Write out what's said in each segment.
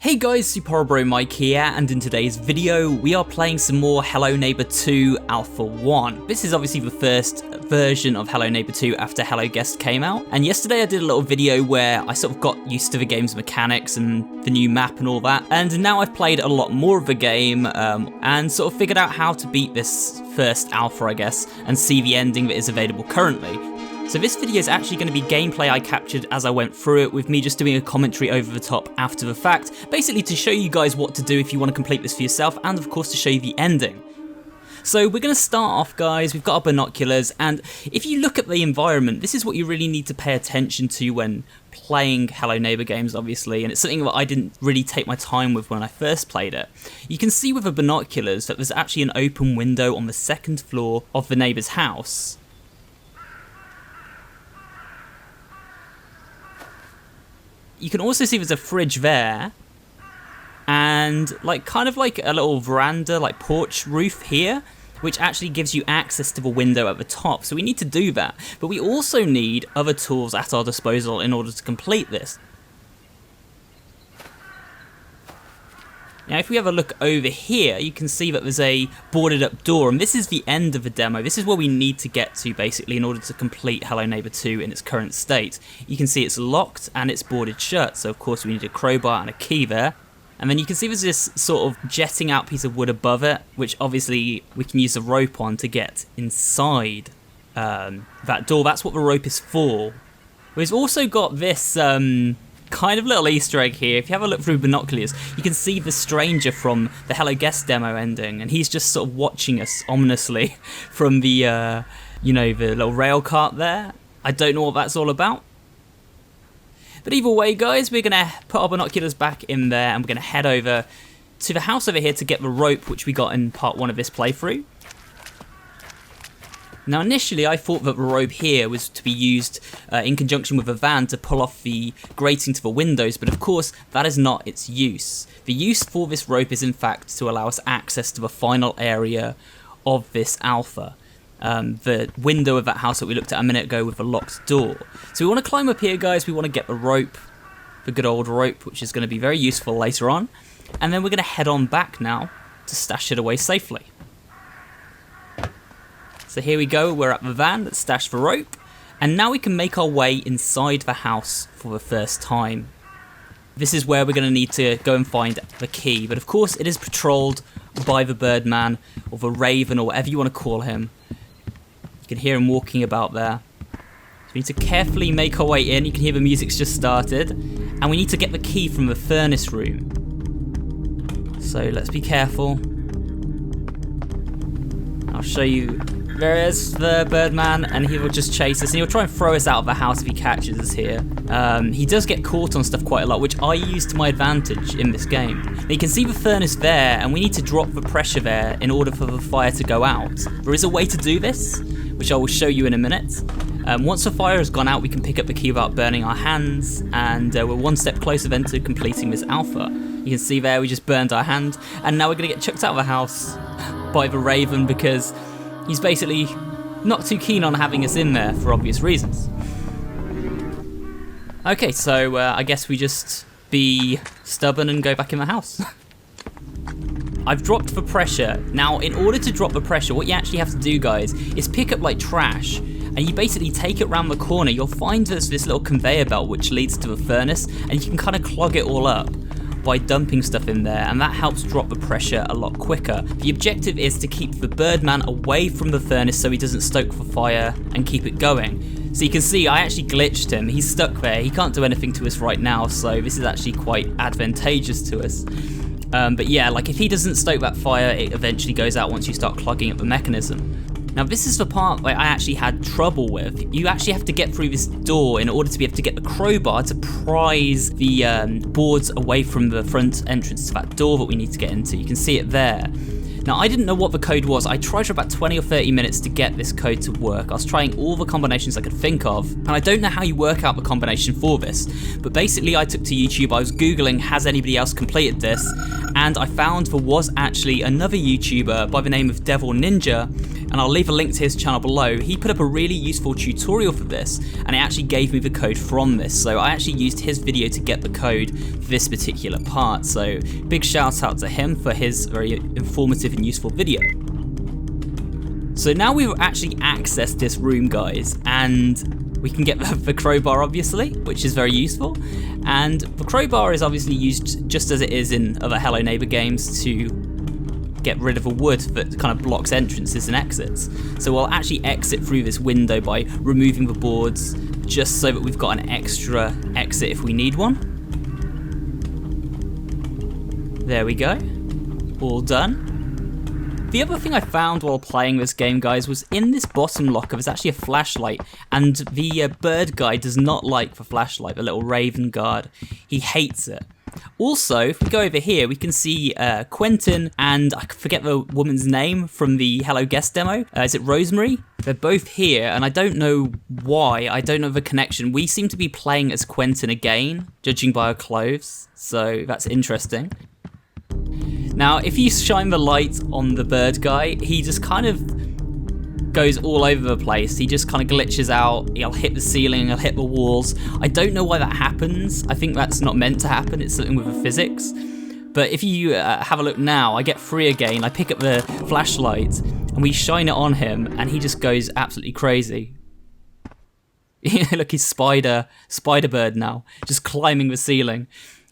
Hey guys, SuperHorrorBro Mike here, and in today's video we are playing some more Hello Neighbor 2 Alpha 1. This is obviously the first version of Hello Neighbor 2 after Hello Guest came out, and yesterday I did a little video where I sort of got used to the game's mechanics and the new map and all that, and now I've played a lot more of the game and sort of figured out how to beat this first alpha, I guess, and see the ending that is available currently. So this video is actually going to be gameplay I captured as I went through it, with me just doing a commentary over the top after the fact, basically to show you guys what to do if you want to complete this for yourself, and of course to show you the ending. So we're going to start off, guys. We've got our binoculars, and if you look at the environment, this is what you really need to pay attention to when playing Hello Neighbor games, obviously, and it's something that I didn't really take my time with when I first played it. You can see with the binoculars that there's actually an open window on the second floor of the neighbor's house. You can also see there's a fridge there, and kind of like a little veranda, like porch roof here, which actually gives you access to the window at the top. So we need to do that, but we also need other tools at our disposal in order to complete this. Now if we have a look over here, you can see that there's a boarded up door, and this is the end of the demo. This is where we need to get to, basically, in order to complete Hello Neighbor 2 in its current state. You can see it's locked and it's boarded shut, so of course we need a crowbar and a key there. And then you can see there's this sort of jetting out piece of wood above it, which obviously we can use a rope on to get inside that door. That's what the rope is for. We've also got this kind of little Easter egg here. If you have a look through binoculars, you can see the stranger from the Hello Guest demo ending, and he's just sort of watching us ominously from the, the little rail cart there. I don't know what that's all about. But either way, guys, we're going to put our binoculars back in there, and we're going to head over to the house over here to get the rope, which we got in part 1 of this playthrough. Now initially I thought that the rope here was to be used in conjunction with a van to pull off the grating to the windows, but of course that is not its use. The use for this rope is in fact to allow us access to the final area of this alpha. The window of that house that we looked at a minute ago with the locked door. So we want to climb up here, guys. We want to get the rope, the good old rope, which is going to be very useful later on. And then we're going to head on back now to stash it away safely. So here we go, we're at the van that stashed the rope, and now we can make our way inside the house for the first time. This is where we're going to need to go and find the key, but of course it is patrolled by the Birdman, or the Raven, or whatever you want to call him. You can hear him walking about there. So we need to carefully make our way in. You can hear the music's just started, and we need to get the key from the furnace room. So let's be careful. I'll show you. There is the Birdman, and he will just chase us, and he'll try and throw us out of the house if he catches us here. He does get caught on stuff quite a lot, which I use to my advantage in this game. Now you can see the furnace there, and we need to drop the pressure there in order for the fire to go out. There is a way to do this, which I will show you in a minute. Once the fire has gone out, we can pick up the key without burning our hands, and we're one step closer then to completing this alpha. You can see there we just burned our hand, and now we're going to get chucked out of the house by the Raven, because he's basically not too keen on having us in there for obvious reasons. Okay, so I guess we just be stubborn and go back in the house. I've dropped the pressure. Now, in order to drop the pressure, what you actually have to do, guys, is pick up like trash, and you basically take it around the corner. You'll find there's this little conveyor belt which leads to the furnace, and you can kind of clog it all up by dumping stuff in there, and that helps drop the pressure a lot quicker. The objective is to keep the Birdman away from the furnace so he doesn't stoke the fire and keep it going. So you can see I actually glitched him. He's stuck there. He can't do anything to us right now, so this is actually quite advantageous to us. But yeah, like if he doesn't stoke that fire, it eventually goes out once you start clogging up the mechanism. Now this is the part where I actually had trouble with. You actually have to get through this door in order to be able to get the crowbar to prise the boards away from the front entrance to that door that we need to get into. You can see it there. Now I didn't know what the code was. I tried for about 20 or 30 minutes to get this code to work. I was trying all the combinations I could think of, and I don't know how you work out the combination for this, but basically I took to YouTube, I was Googling, has anybody else completed this, and I found there was actually another YouTuber by the name of DevilNinja and I'll leave a link to his channel below. He put up a really useful tutorial for this, and it actually gave me the code from this. So I actually used his video to get the code for this particular part. So big shout out to him for his very informative and useful video. So now we've actually accessed this room, guys, and we can get the crowbar, obviously, which is very useful. And the crowbar is obviously used just as it is in other Hello Neighbor games to get rid of a wood that kind of blocks entrances and exits. So we'll actually exit through this window by removing the boards, just so that we've got an extra exit if we need one. There we go, all done. The other thing I found while playing this game, guys, was in this bottom locker there's actually a flashlight, and the bird guy does not like the flashlight, the little raven guard. He hates it. Also, if we go over here, we can see Quentin and I forget the woman's name from the Hello Guest demo. Is it Rosemary? They're both here, and I don't know why. I don't know the connection. We seem to be playing as Quentin again, judging by her clothes, so that's interesting. Now, if you shine the light on the bird guy, he just kind of goes all over the place. He just kind of glitches out. He'll hit the ceiling, he'll hit the walls. I don't know why that happens. I think that's not meant to happen. It's something with the physics. But if you have a look now, I get free again. I pick up the flashlight and we shine it on him, and he just goes absolutely crazy. Look, he's Spider Bird now, just climbing the ceiling.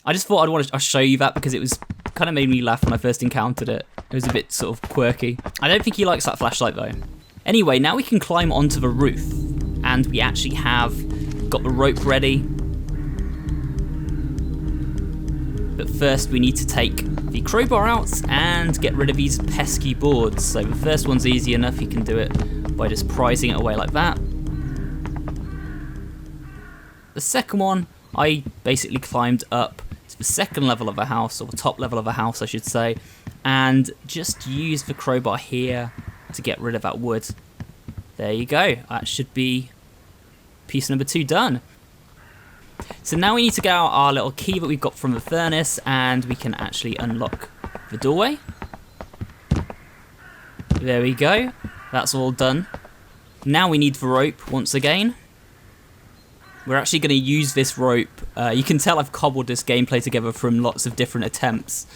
I just thought I'd want to show you that because it was kind of made me laugh when I first encountered it. It was a bit sort of quirky. I don't think he likes that flashlight though. Anyway, now we can climb onto the roof, and we actually have got the rope ready. But first we need to take the crowbar out and get rid of these pesky boards. So the first one's easy enough, you can do it by just prizing it away like that. The second one, I basically climbed up to the second level of the house, or the top level of the house I should say, and just use the crowbar here to get rid of that wood. There you go, that should be piece number 2 done. So now we need to get out our little key that we've got from the furnace, and we can actually unlock the doorway. There we go, that's all done. Now we need the rope once again. We're actually going to use this rope. You can tell I've cobbled this gameplay together from lots of different attempts.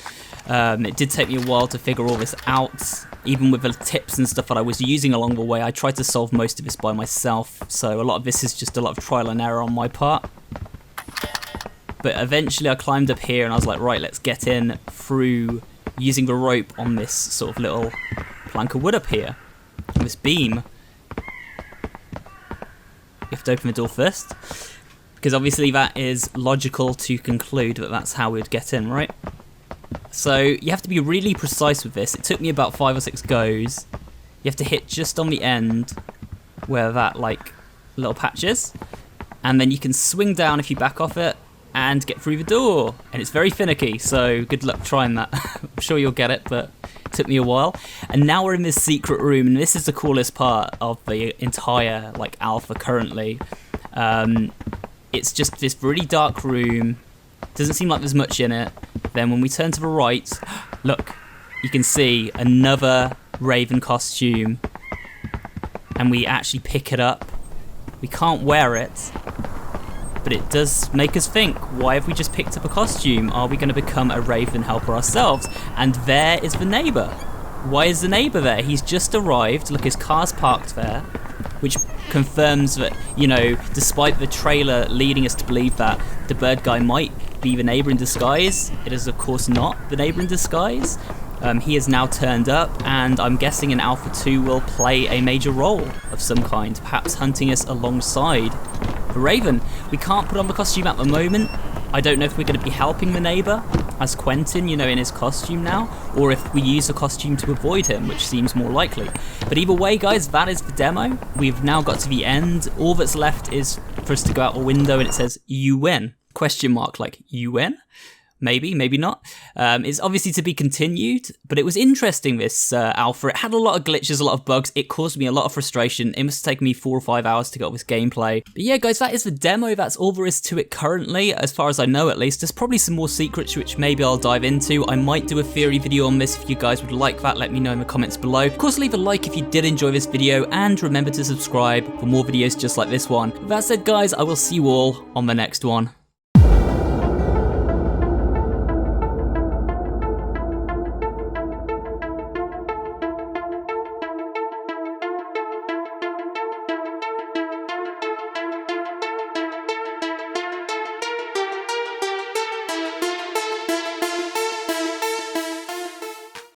It did take me a while to figure all this out. Even with the tips and stuff that I was using along the way, I tried to solve most of this by myself. So a lot of this is just a lot of trial and error on my part. But eventually I climbed up here and I was like, right, let's get in through using the rope on this sort of little plank of wood up here. This beam. You have to open the door first, because obviously that is logical to conclude that that's how we'd get in, right? So you have to be really precise with this. It took me about 5 or 6 goes. You have to hit just on the end where that like little patch is, and then you can swing down if you back off it and get through the door. And it's very finicky, so good luck trying that. I'm sure you'll get it, but it took me a while. And now we're in this secret room, and this is the coolest part of the entire like alpha currently. It's just this really dark room. Doesn't seem like there's much in it. Then when we turn to the right, look, you can see another Raven costume, and we actually pick it up. We can't wear it, but it does make us think, why have we just picked up a costume? Are we going to become a Raven helper ourselves? And there is the neighbour. Why is the neighbour there? He's just arrived. Look, his car's parked there, which confirms that, you know, despite the trailer leading us to believe that the bird guy might be the neighbour in disguise, it is of course not the neighbour in disguise. He has now turned up, and I'm guessing in Alpha 2 will play a major role of some kind, perhaps hunting us alongside the Raven. We can't put on the costume at the moment. I don't know if we're going to be helping the neighbour as Quentin, you know, in his costume now, or if we use the costume to avoid him, which seems more likely. But either way, guys, that is the demo. We've now got to the end. All that's left is for us to go out the window, and it says, "You win?" Question mark, like, you win? maybe, maybe not. It's obviously to be continued, but it was interesting, this alpha. It had a lot of glitches, a lot of bugs. It caused me a lot of frustration. It must have taken me 4 or 5 hours to get all this gameplay. But yeah, guys, that is the demo. That's all there is to it currently, as far as I know at least. There's probably some more secrets which maybe I'll dive into. I might do a theory video on this if you guys would like that. Let me know in the comments below. Of course, leave a like if you did enjoy this video, and remember to subscribe for more videos just like this one. With that said, guys, I will see you all on the next one.